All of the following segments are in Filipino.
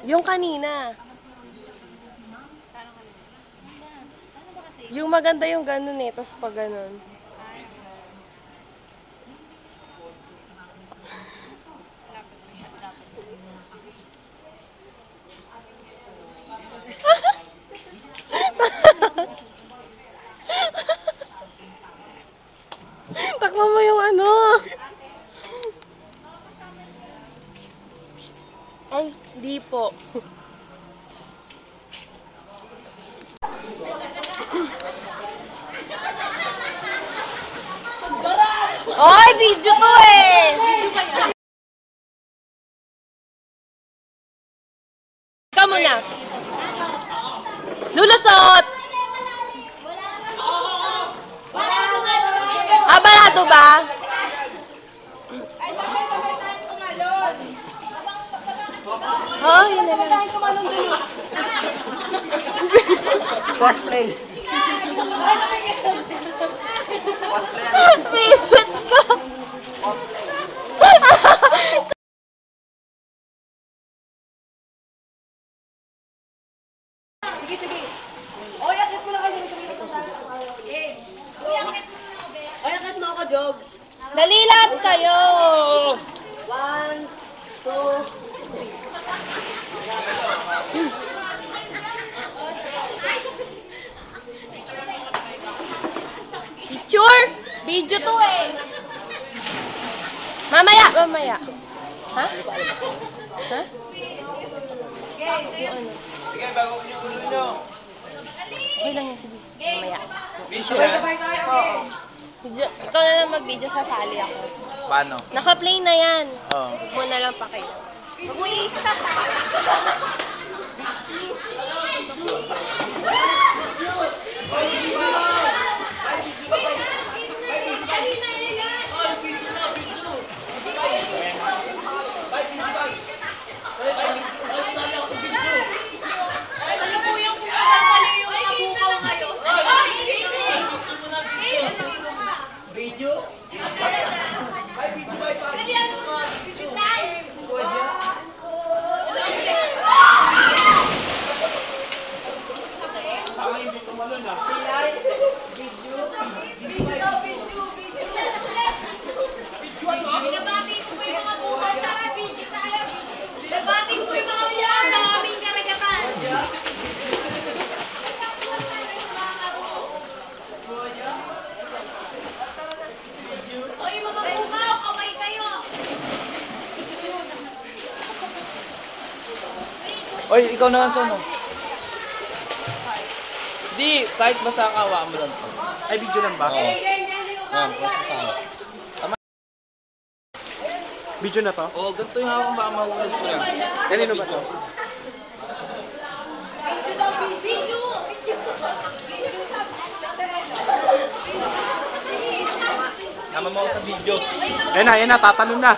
Yung kanina. Yung maganda yung ganun eh, tapos pag ganun. Takma mo yung ano. Ay, di po. Oy, video to eh! Ikaw muna. Lulusot! Ah, barato ba? Oh, yun na lang. Cosplay. Visit ka! Sige, sige. Oy, akit mo na kayo. Oy, akit mo ako, Jogs. Dalilat kayo! 1, 2, 3. Picture! Video to eh! Mamaya! Mamaya! Ha? Ha? Sige, bago ko yung ulo nyo. Okay lang yan, sige. Mamaya. Picture na? Oo. Video. Ikaw na lang mag-video, sasali ako. Paano? Naka-play na yan. Oo. Huwag mo na lang pakita. Huwag mo i-stop ha. Oy, ikaw naman sono. Di, kahit basa ang awa mo lang to. Ay, video lang ba? Oo. Ayan, basta sa akin. Video na to? Oo, ganito yung hawak baka mahulog ko lang. Kanino ba to? Tama mo ako sa video. Ayan na, tatanong na.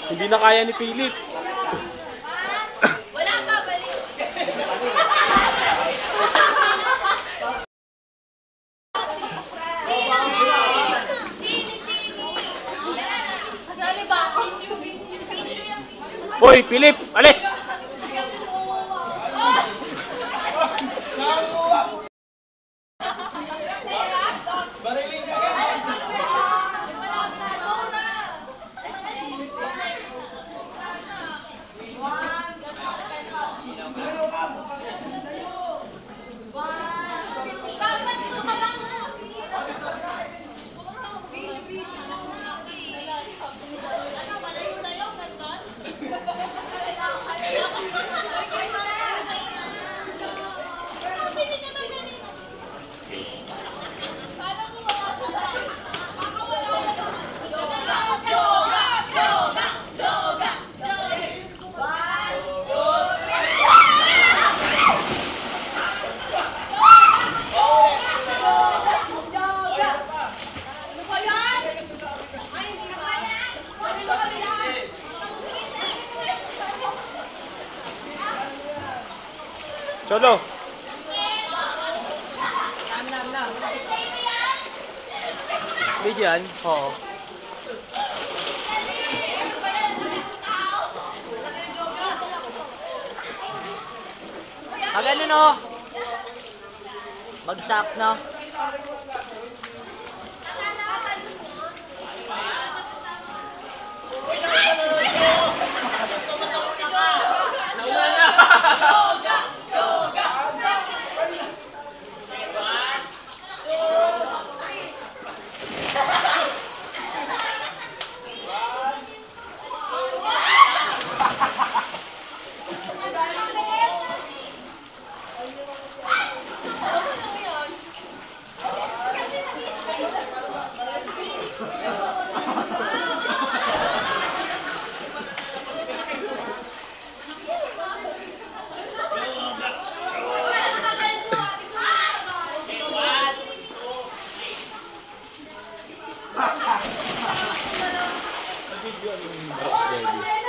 Hindi na kaya ni Philip. Wala pa, balik. Hoy, Philip, alis! Cholo. Video yan? Oo. Ano no? Bagsak no?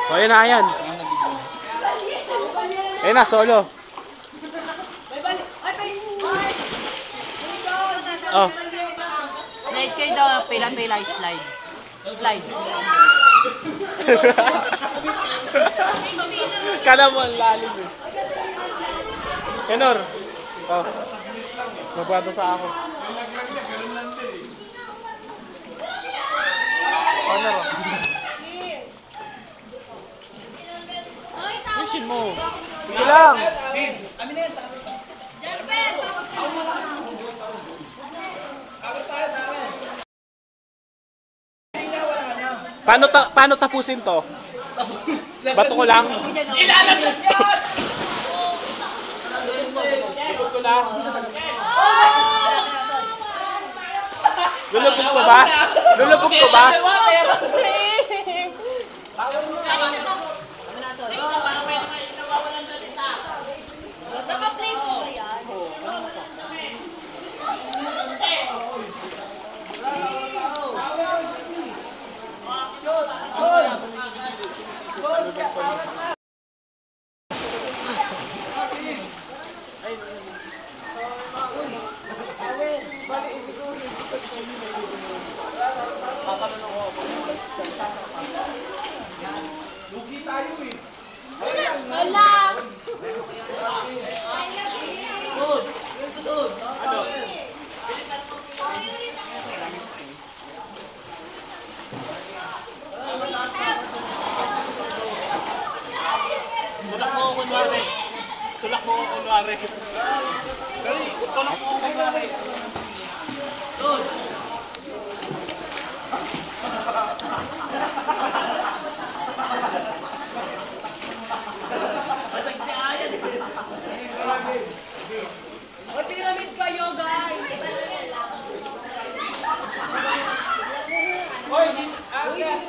O, yan na, yan. Ayun na, solo. Oh. Slide kayo daw, pila-pila, slide. Slide. Kala mo ang lalim eh. Kenor. Oh. Magbata sa ako. Honor. Ayusin mo. Sige lang. Paano tapusin to? Bato ko lang. Ilalaglag yan! Bato ko lang. Lulubog ko ba? Lulubog ko ba? Naka-play ko yan. Wala! Tulak mo ako kunwari. Tulak mo ako kunwari. Dali, tulak mo ako kunwari. May pyramid kayo, guys! Hoy, agad!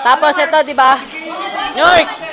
Tapos ito, di ba? York!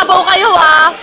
sabaw kayo, ah.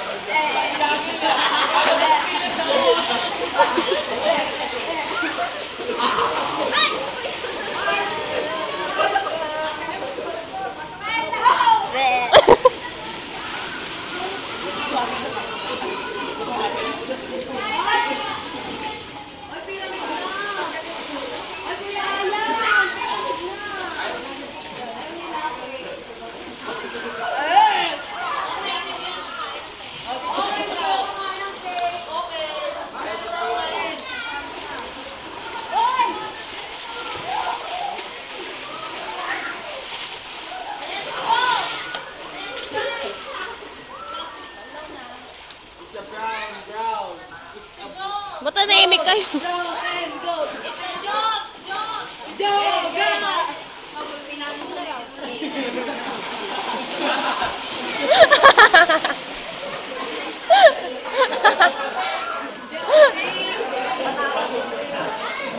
Ba't nanahimik kayo?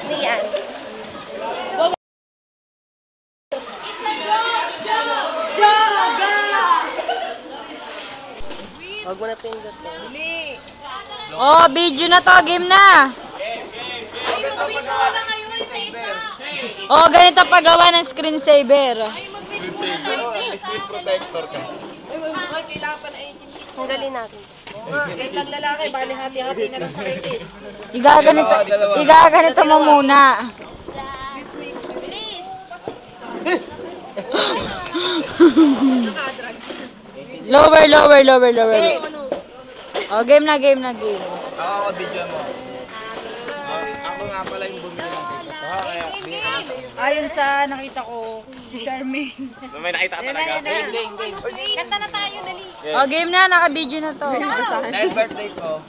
Hindi yan. Huwag mo na pindutin. Oh, video na to. Game na. Oh, ganito paggawa ng screensaver. Screen protector ka. Tanggalin natin. Ilang lalaki, bali hati-hati na lang sa kaitis. Igaganito mo muna. Lower. Oh, game na. Ako, video mo. Ako nga pala yung bumili ng ticket. Ayon sa nakita ko, si Charmaine. May nakita ka talaga. Game. Kanta na tayo, dali. Oh, game na. Naka-video na to. Dahil birthday ko.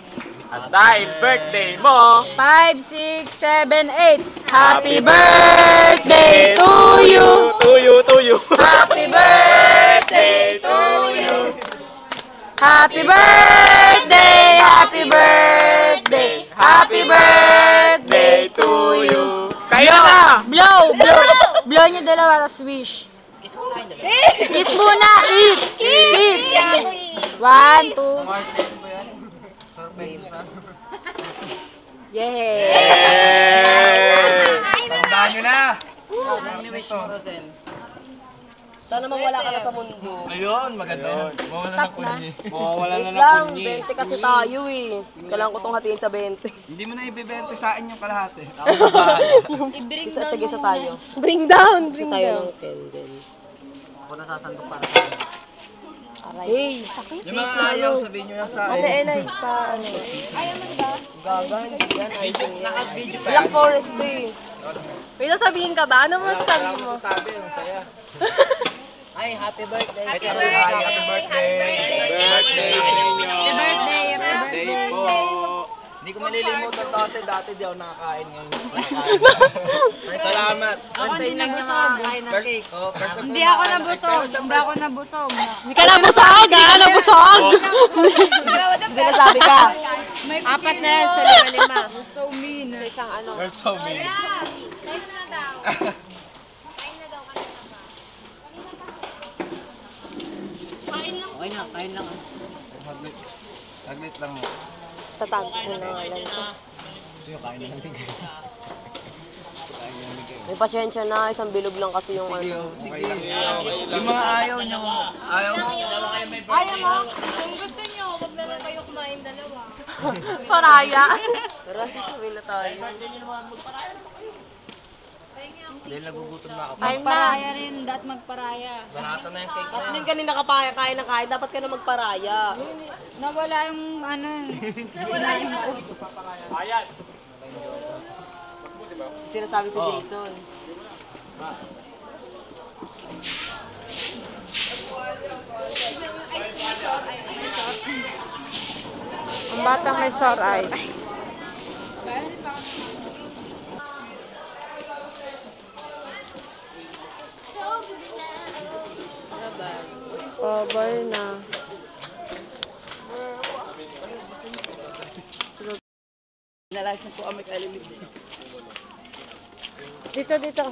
At dahil birthday mo. 5, 6, 7, 8. Happy birthday to you. To you. Happy birthday to you. Happy birthday, happy birthday, happy birthday to you. Kayo na! Blow niyo dalawa, tapos wish. Kiss muna, kiss. 1, 2. Yay! Tandaan nyo na! Sana mawala ka na sa mundo. Ayun, maganda. Stop na. Mawawala na ng Lang, kunyi. 20 kasi tayo eh. Kailangan ko itong hatiin sa 20. Hindi mo na ibibente sa akin yung kalahati. Isa tag-isa tayo. Bring down. Isa tayo ng candle. Ako nasasandok para Hey, Yung mga ayaw, sabihin nyo lang sa Ate akin. Ella, pa ano? Ayaw mo ba? Gaga, hindi yan. Naka-video pa Black Forest to eh. May nasabihin ka ba? Ano mo sasabi mo? Sabi, ang saya. Ay, happy birthday. Happy birthday sa inyo. Birthday po. Hindi ko malilimutan to kasi dati di ako nakakain ngayon. Salamat. Ako hindi nabusog. Hindi Hindi ako nabusog. Hindi ka nabusog! Hindi ka nabusog! Hindi nasabi ka. Apat na yan sa 5. So mean. Sa isang ano. You're so mean. Kain lang. Taglit lang mo. Tatag ko na nga lang ito. Sino kain na lang din kayo? May pasyensya na, isang bilog lang kasi yung ano. Sige. Yung mga ayaw nyo. Ayaw mo. Ayaw mo? Kung gusto nyo, wag na lang kayo kumain dalawa. Paraya. Tara, sisawin na tayo. Dahil nagugutom na ako. Time na. Magparaya rin, dapat magparaya. Banata na yung cake na. Hindi kanina kapaya, kain na kain. Dapat ka na magparaya. Nawala yung ano. Sinasabi si Jason. Ang batang may sore eyes. Bye na. Nalayas na po kami kalilig. Dito.